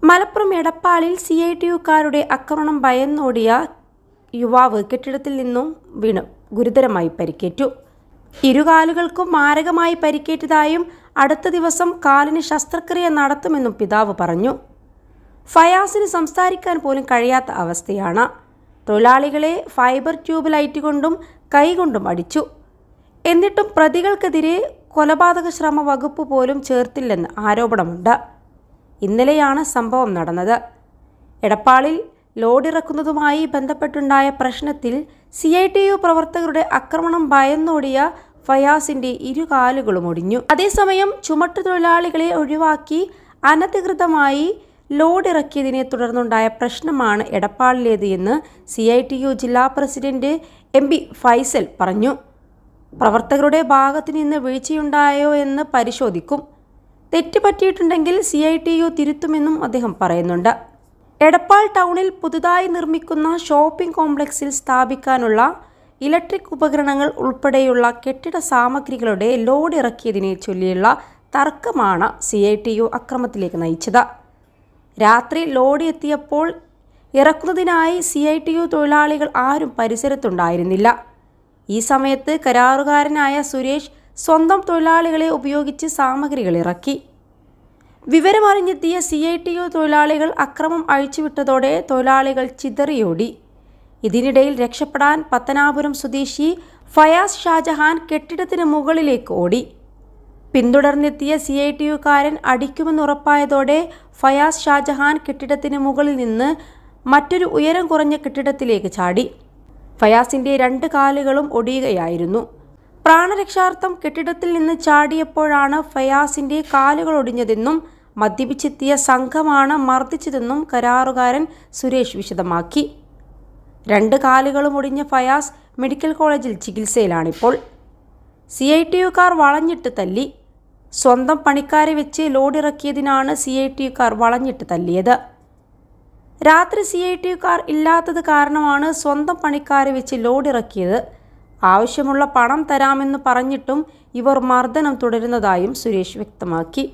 മലപ്പുറം എടപ്പാളിൽ CITUക്കാരുടെ ആക്രമണം ഭയന്നോടിയ യുവാവ് കെട്ടിടത്തിൽ നിന്നും വീണ് ഗുരുതരമായി പരിക്കേറ്റു. ഇരുകാലുകൾക്കും മാരകമായി പരിക്കേറ്റതായും അടുത്ത ദിവസം കാലിന് ശസ്ത്രക്രിയ നടത്തുമെന്നും പിതാവ് പറഞ്ഞു. ഫയാസിന് സംസാരിക്കാൻ പോലും കഴിയാത്ത അവസ്ഥയാണ്. തൊഴിലാളികളെ ഫൈബർ ട്യൂബ് ലൈറ്റ് കൊണ്ടും കൈകൊണ്ടും അടിച്ചു. എന്നിട്ടും പ്രതികൾക്കെതിരെ കൊലപാതക ശ്രമ വകുപ്പ് പോലും ചേർത്തില്ലെന്ന് ആരോപണമുണ്ട്. ഇന്നലെയാണ് സംഭവം നടന്നത്. എടപ്പാളിൽ ലോഡിറക്കുന്നതുമായി ബന്ധപ്പെട്ടുണ്ടായ പ്രശ്നത്തിൽ CITU പ്രവർത്തകരുടെ ആക്രമണം ഭയന്നോടിയ ഫയാസിന്റെ ഇരുകാലുകളും ഒടിഞ്ഞു. അതേസമയം ചുമട്ടുതൊഴിലാളികളെ ഒഴിവാക്കി അനധികൃതമായി ലോഡിറക്കിയതിനെ തുടർന്നുണ്ടായ പ്രശ്നമാണ് എടപ്പാളിലേത് എന്ന് CITU ജില്ലാ പ്രസിഡന്റ് MP ഫൈസൽ പറഞ്ഞു. പ്രവർത്തകരുടെ ഭാഗത്തു നിന്ന് വീഴ്ചയുണ്ടായോ എന്ന് പരിശോധിക്കും. തെറ്റ് പറ്റിയിട്ടുണ്ടെങ്കിൽ CITU തിരുത്തുമെന്നും അദ്ദേഹം പറയുന്നുണ്ട്. എടപ്പാൾ ടൗണിൽ പുതുതായി നിർമ്മിക്കുന്ന ഷോപ്പിംഗ് കോംപ്ലക്സിൽ സ്ഥാപിക്കാനുള്ള ഇലക്ട്രിക് ഉപകരണങ്ങൾ ഉൾപ്പെടെയുള്ള കെട്ടിട സാമഗ്രികളുടെ ലോഡ് ഇറക്കിയതിനെ ചൊല്ലിയുള്ള തർക്കമാണ് CITU അക്രമത്തിലേക്ക് നയിച്ചത്. രാത്രി ലോഡ് എത്തിയപ്പോൾ ഇറക്കുന്നതിനായി CITU തൊഴിലാളികൾ ആരും പരിസരത്തുണ്ടായിരുന്നില്ല. ഈ സമയത്ത് കരാറുകാരനായ സുരേഷ് സ്വന്തം തൊഴിലാളികളെ ഉപയോഗിച്ച് സാമഗ്രികൾ ഇറക്കി. വിവരമറിഞ്ഞെത്തിയ CITU തൊഴിലാളികൾ അക്രമം അഴിച്ചുവിട്ടതോടെ തൊഴിലാളികൾ ചിതറിയോടി. ഇതിനിടയിൽ രക്ഷപ്പെടാൻ പത്തനാപുരം സ്വദേശി ഫയാസ് ഷാജഹാൻ കെട്ടിടത്തിന് മുകളിലേക്ക് ഓടി. പിന്തുടർന്നെത്തിയ CITUക്കാരൻ അടിക്കുമെന്നുറപ്പായതോടെ ഫയാസ് ഷാജഹാൻ കെട്ടിടത്തിന് മുകളിൽ നിന്ന് മറ്റൊരു ഉയരം കുറഞ്ഞ കെട്ടിടത്തിലേക്ക് ചാടി. ഫയാസിന്റെ 2 കാലുകളും ഒടിയുകയായിരുന്നു. പ്രാണരക്ഷാർത്ഥം കെട്ടിടത്തിൽ നിന്ന് ചാടിയപ്പോഴാണ് ഫയാസിന്റെ കാലുകൾ ഒടിഞ്ഞതെന്നും മദ്യപിച്ചെത്തിയ സംഘമാണ് മർദ്ദിച്ചതെന്നും കരാറുകാരൻ സുരേഷ് വിശദമാക്കി. 2 കാലുകളും ഒടിഞ്ഞ ഫയാസ് മെഡിക്കൽ കോളേജിൽ ചികിത്സയിലാണിപ്പോൾ. CITUക്കാർ വളഞ്ഞിട്ട് തല്ലി. സ്വന്തം പണിക്കാരെ വെച്ച് ലോഡിറക്കിയതിനാണ് CITUക്കാർ വളഞ്ഞിട്ട് തല്ലിയത്. രാത്രി CITUക്കാർ ഇല്ലാത്തത് കാരണമാണ് സ്വന്തം പണിക്കാരെ വെച്ച് ലോഡിറക്കിയത്. ആവശ്യമുള്ള പണം തരാമെന്ന് പറഞ്ഞിട്ടും ഇവർ മർദ്ദനം തുടരുന്നതായും സുരേഷ് വ്യക്തമാക്കി.